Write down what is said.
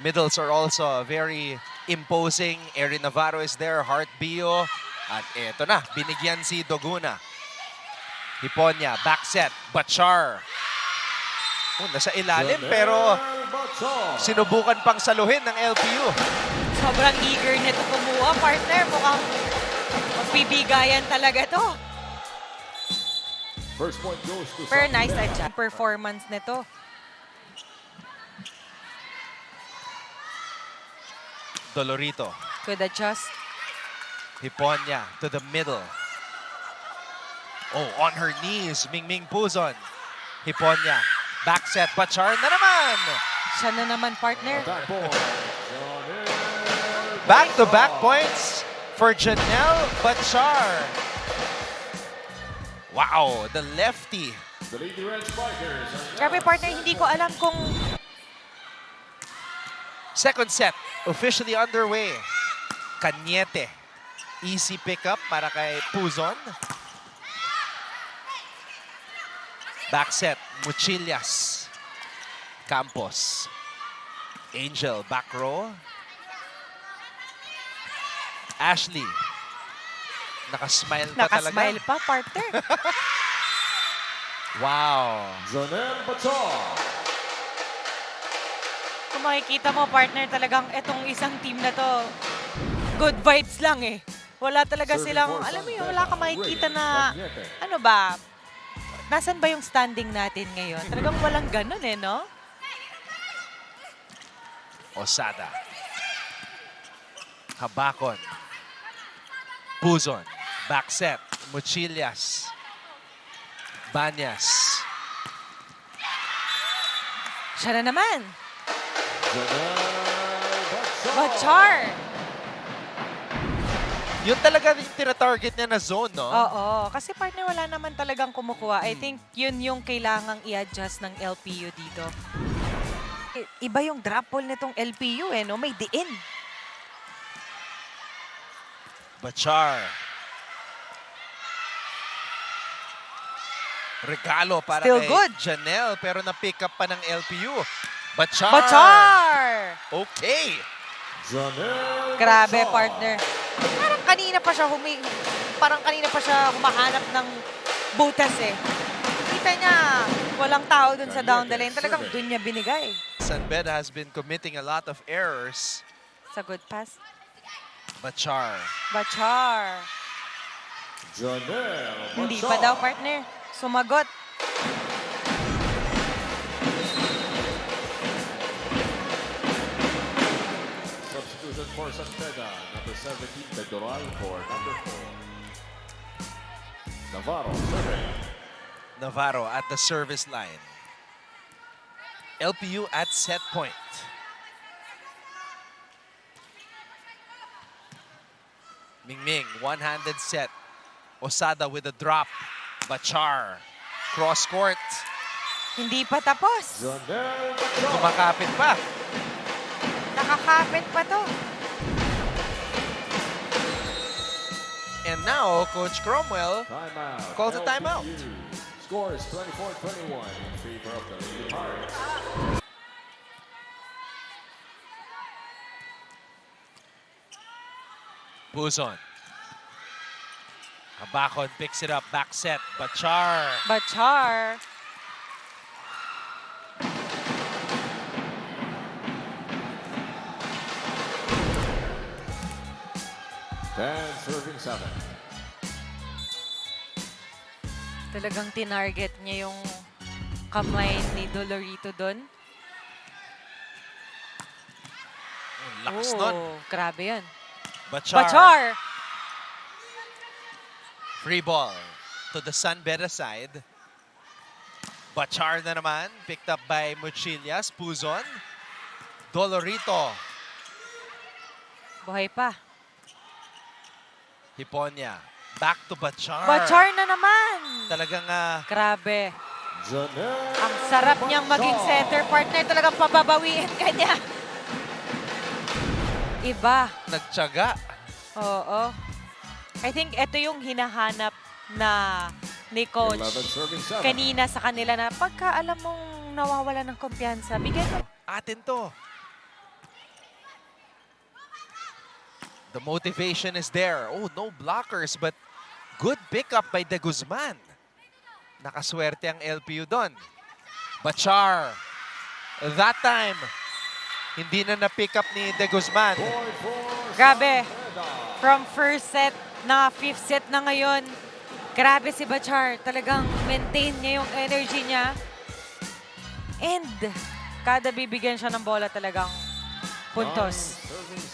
Middles are also very imposing. Erin Navarro is there, Heart Bio. At eto na, binigyan si Doguna. Hiponya, back set, Bachar. Oh, nasa ilalim pero sinubukan pang saluhin ng LPU. Sobrang eager nito kumuha, partner. Mukhang magbibigayan talaga to. First point goes to Pero nice adjust performance nito. Dolorito, Could adjust. Hiponya to the middle. Oh, on her knees, Mingming Puzon. Hiponya, back set, Bachar na naman! Siya na naman, partner. Attack point. Back-to-back points for Janelle Bachar. Wow, the lefty. The Lady Red Spikers are Grabe, partner, hindi ko alam kung Second set, officially underway. Cañete. Easy pickup para kay Puzon. Back set, Muchillas. Campos. Angel, back row. Ashley. Nakasmile pa talaga. nakasmile pa, partner. Wow. Janelle Bachar. Kung makikita mo, partner, talagang etong isang team na to, good vibes lang eh. Wala talaga silang, alam mo yun, wala kang makikita na, ano ba, nasan ba yung standing natin ngayon? Talagang walang ganun eh, no? Osada. Habakon. Puzon. Back set. Muchillas. Banyas. Siya na naman. Janelle Bachar. Bachar. Yun talaga yung tinatarget niya na zone, no? Oo, kasi partner wala naman talagang kumukuha. I think yun yung kailangang i-adjust ng LPU dito. Iba yung drop ball nitong LPU eh, no? May diin. Bachar. Regalo para Still kay good. Janelle, pero na-pick up pa ng LPU. Bachar. Bachar! Okay. Janelle Grabe, Bachar. partner. Parang kanina pa siya humahanap ng butas eh. Kita niya, walang tao dun sa down the lane. Talagang dun niya binigay. San Beda has been committing a lot of errors. Sa good pass. Bachar. Bachar. Janelle Hindi Bachar. pa daw, partner. Sumagot. Substitution for San Beda. Number 17, Pedoral for number 4. Navarro serving. Navarro at the service line. LPU at set point. Mingming, one-handed set. Osada with a drop. Bachar, cross court. Hindi pa tapos. Janelle Bachar. Kumakapit pa. Nakakapit pa to. And now, Coach Cromwell Timeout. calls a timeout. LPU. Score is 24-21 in favor of the Lady Pirates. Puzon. Habakon picks it up, back set. Bachar. Bachar. Dan serving 7. Talagang tinarget niya yung kamay ni Dolorito doon. Lakas nun. Grabe yan. Bachar. Bachar! Free ball to the San Beda side. Bachar na naman, picked up by Muchillas. Puzon. Dolorito. Buhay pa. Hiponya. Back to Bachar. Bachar na naman! Talagang Grabe. Janelle Ang sarap niyang maging center partner. Talagang pababawiin ka niya. Iba. nagtyaga. Oo. I think ito yung hinahanap na ni Coach 11 serving 7. kanina sa kanila na pagka alam mong nawawala ng kumpiyansa, bigyan mo. Atin to. The motivation is there. Oh, no blockers, but good pickup by De Guzman. Nakaswerte ang LPU doon. Bachar. That time, hindi na na-pick up ni De Guzman. Grabe. From first set na fifth set na ngayon, grabe si Bachar. Talagang maintain niya yung energy niya. And kada bibigyan siya ng bola talagang puntos. Serving